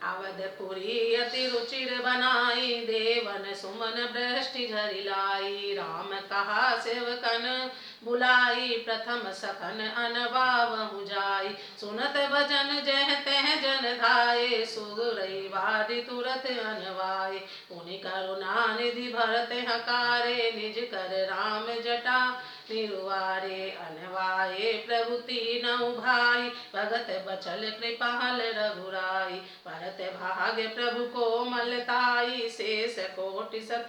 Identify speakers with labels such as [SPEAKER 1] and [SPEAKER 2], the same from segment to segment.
[SPEAKER 1] अवधपुरी अति रुचिर बनाई, देवन सुमन वृष्टि झरि लाई। राम कहा सेवकन बुलाई, प्रथम सखन अनवावहु जाई। सुनत भजन जह तह जन धाये, सुगरई वारि तुरत अनवाये। पुनि करुणा निधि भरत हकारे, निज कर राम जटा निरुवारे। अनवाये प्रभु तीनऊ भाई, भगत बचल कृपाल रघुराई। परत भाग्य प्रभु कोमलताई, शेष कोटि सत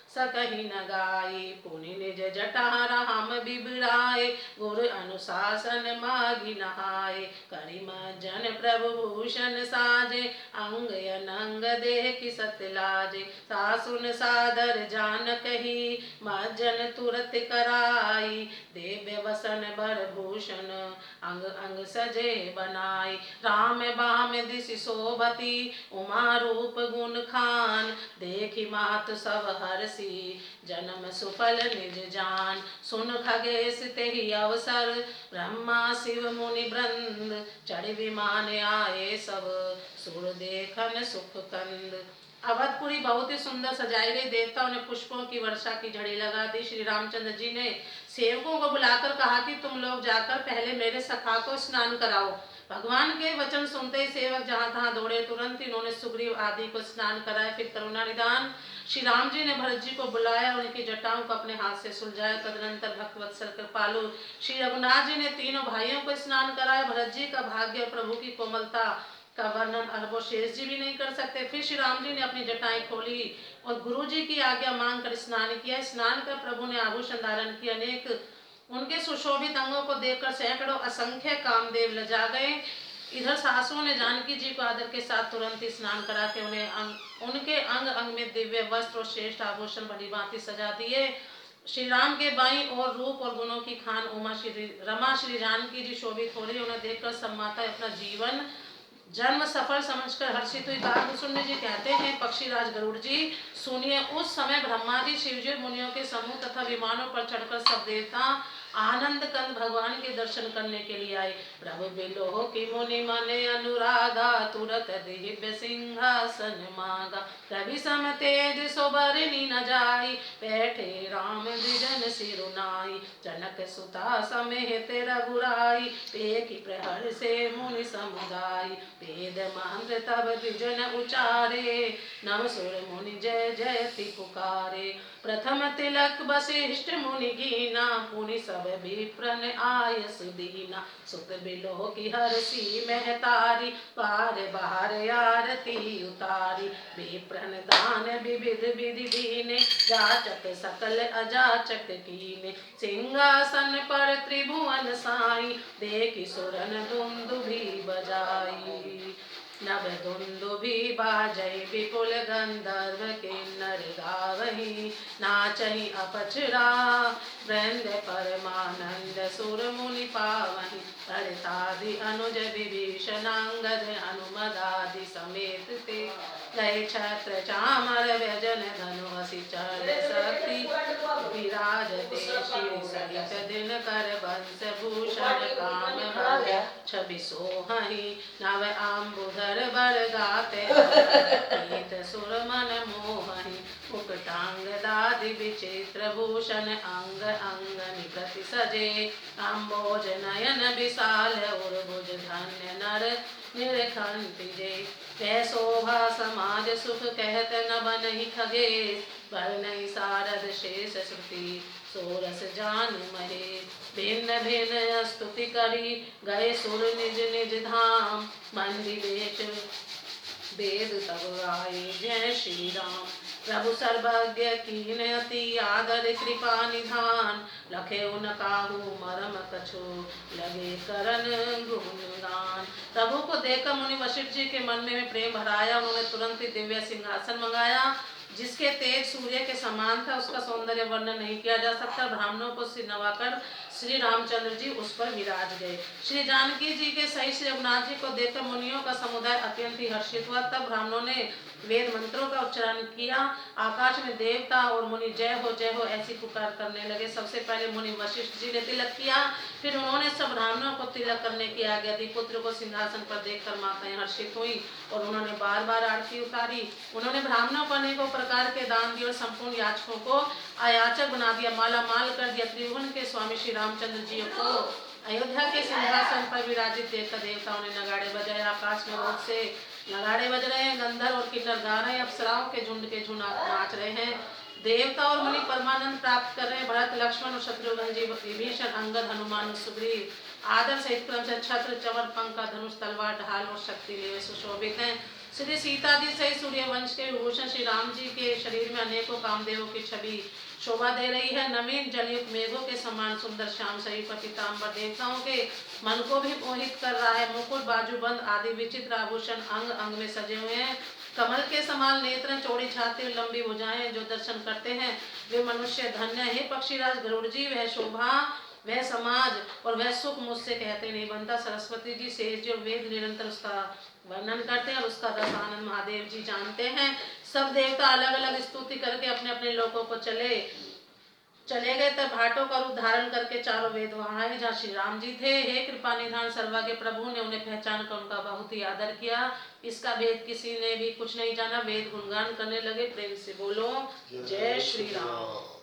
[SPEAKER 1] सकहि न गाई। पुनि निज जटा राम बिबराए, गुर अनुशासन मागी नहाए। करि मज्जन प्रभु भूषण साजे, अंग अनंग देखि सत लाजे। सासुन सादर जानकहि, मज्जन तुरत कराई। देव्य वसन बर भूषण, अंग अंग सजे बनाई। राम बाम दिशि शोभती, उमा रूप गुण खान। देखि मात सब हरसी, जन्म सुफल निज जान। सुन खगेश तेहि अवसर, ब्रह्मा शिव मुनि वृंद। चढ़ विमान आए सब, सुर देखन सुख कंद। अवधपुरी बहुत ही सुंदर सजाई गई। देवताओं ने पुष्पों की वर्षा की झड़ी लगा दी। श्री रामचंद्र जी ने सेवकों को बुलाकर कहा कि तुम लोग जाकर पहले मेरे सखा को स्नान कराओ। भगवान के वचन सुनते ही सेवक जहां तहां दौड़े। तुरंत इन्होंने सुग्रीव आदि को स्नान कराया। फिर करुणा निदान श्री राम जी ने भरत जी को बुलाया, उनकी जटाओं को अपने हाथ से सुलझाया। तदनंतर भक्तवत्सल कृपालु श्री रघुनाथ जी ने तीनों भाइयों को स्नान कराया। भरत जी का भाग्य और प्रभु की कोमलता का वर्णन अरबों शेष जी भी नहीं कर सकते। फिर श्री राम जी ने अपनी जटाएं खोली और गुरु जी की आज्ञा मांग कर स्नान किया। स्नान कर प्रभु ने आभूषण धारण किए। अनेक उनके सुशोभित अंगों को देखकर सैकड़ों असंख्य कामदेव लजा गए। इधर सासुओं ने जानकी जी को आदर के साथ तुरंत ही स्नान करा के उनके अंग अंग में दिव्य वस्त्र और श्रेष्ठ आभूषण भली भांति सजा दिए। श्री राम के बाईं और रूप और गुणों की खान रमा श्री जानकी जी शोभित हो रही। उन्हें देखकर सब माता अपना जीवन जन्म सफल समझकर हर्षित हुई। काकभूषुंड जी कहते हैं, पक्षीराज गरुड़ जी सुनिए, उस समय ब्रह्मा जी शिवजी मुनियों के समूह तथा विमानों पर चढ़कर सब देवता आनंद कंद भगवान के दर्शन करने के लिए आए। प्रभु बिलोह की मुनि मने अनुरागा, तुरत दिव्य सिंहासन मागा। कवि सम तेज सोबरनी न जाई, बैठे राम द्विजन सिरुनाई। जनक सुता समेत रघुराई, देखि प्रहर से मुनि समुदाय। वेद मंत्र तब द्विजन उचारे, नव सुर मुनि जय जयति पुकारे। प्रथम तिलक वशिष्ठ मुनि कीना, पुनि सब विप्रन आयस दीना। सुत बिलोह की हरसी महतारी, बार बार आरती उतारी। विप्रन दान विविध विधि दीने, जाचक सकल अजाचक कीने। सिंहासन पर त्रिभुवन साई, देखि सुरन दुंदुभि बजाई। नभ दुंदुभि बाजै विपुल गंधर्व किन्नर गावहीं। नाचहि अपचरा वृंद परमानंद, सुर मुनि पावहीं। भरतादि अनुज विभीषणांगद, हनुमदादि समेत ते गए। छत्र चामर व्यजन धनु असि चर शक्ति, विराजते श्री सहित दिनकर बंस भूषण। काम भव्य छवि सोहहि, नव आम्बुधर बर गाते। पीत सुर मन मोहहि, मुकुटांग दादि विचित्र भूषण। अंग अंग निप्रति सजे, अम्बोज नयन विशाल। उर्भुज धन्य नर निरखंति जे। कह शोभा समाज सुख, कहत न बनहि खगेश। वर्णहि सारद शेष श्रुति, सोरस जान महेश। भिन्न भिन्न स्तुति करी, गए सुर निज निज धाम। मंदिर वेद तब आए, जय श्री राम। प्रभु सर्वज्ञ कीन अति आदर कृपा निधान। लखे उन काहू मरम कछु, लगे करन गुणगान। प्रभु को देखकर मुनि वशिष्ठ जी के मन में प्रेम भराया। उन्होंने तुरंत ही दिव्य सिंहासन मंगाया। जिसके तेज सूर्य के समान था, उसका सौंदर्य वर्णन नहीं किया जा सकता। ब्राह्मणों को सिर नवाकर श्री रामचंद्र जी उस पर विराज गए। श्री जानकी जी के सही श्री रघुनाथ जी को देखकर मुनियों का समुदाय अत्यंत ही हर्षित हुआ। तब ब्राह्मणों ने वेद मंत्रों का उच्चारण किया। आकाश में देवता और मुनि जय हो ऐसी पुकार करने लगे। सबसे पहले मुनि वशिष्ठ जी ने तिलक किया, फिर उन्होंने सब ब्राह्मणों को तिलक करने की आज्ञा दी। पुत्र को सिंहासन पर देखकर माताएं हर्षित हुई और उन्होंने बार बार आरती उतारी। उन्होंने ब्राह्मणों को अनेकों प्रकार के दान दिए और संपूर्ण याचकों को अयाचक बना दिया, माला माल कर दिया। त्रिभुवन के स्वामी श्री रामचंद्र जी को अयोध्या के सिंहासन पर विराजित देखकर देवताओं ने नगाड़े बजाए। आकाश में बहुत से नगाड़े बज रहे हैं, गंधर्व और किन्नर गा रहे हैं, अप्सराओं के झुंड नाच रहे हैं। देवता और मुनि परमानंद प्राप्त कर रहे हैं। भरत लक्ष्मण और शत्रुघ्न जी, विभीषण, अंगद, हनुमान और सुग्रीव आदर सहित क्रम से छत्र, चमर, पंखा, धनुष, तलवार, ढाल और शक्ति लिए सुशोभित हैं। श्री सीता जी सहित सूर्यवंश के विभूषण श्री राम जी के शरीर में अनेकों कामदेवों की छवि शोभा दे रही है। नवीन जलयुक्त मेघों के समान सुंदर श्याम शरीर पर पीताम्बर देवताओं के मन को भी मोहित कर रहा है। मुकुट, बाजूबंद आदि विचित्र आभूषण अंग अंग में सजे हुए हैं। कमल के समान नेत्र, चौड़ी छाती और लंबी भुजाएं, जो दर्शन करते हैं वे मनुष्य धन्य है। पक्षीराज गरुड़ जी, वह शोभा, वह समाज और वह सुख मुझसे कहते नहीं बनता। सरस्वती जी, शेष जी और वेद निरंतर उसका वर्णन करते हैं और उसका रस आनंद महादेव जी जानते हैं। सब देवता अलग अलग स्तुति करके अपने अपने लोकों को चले गए। तब भाटों का रूप धारण करके चारों वेद वहां आए जहाँ श्री राम जी थे। हे कृपा निधान सर्वज्ञ प्रभु ने उन्हें पहचान कर उनका बहुत ही आदर किया। इसका भेद किसी ने भी कुछ नहीं जाना। वेद गुणगान करने लगे। प्रेम से बोलो जय श्री राम।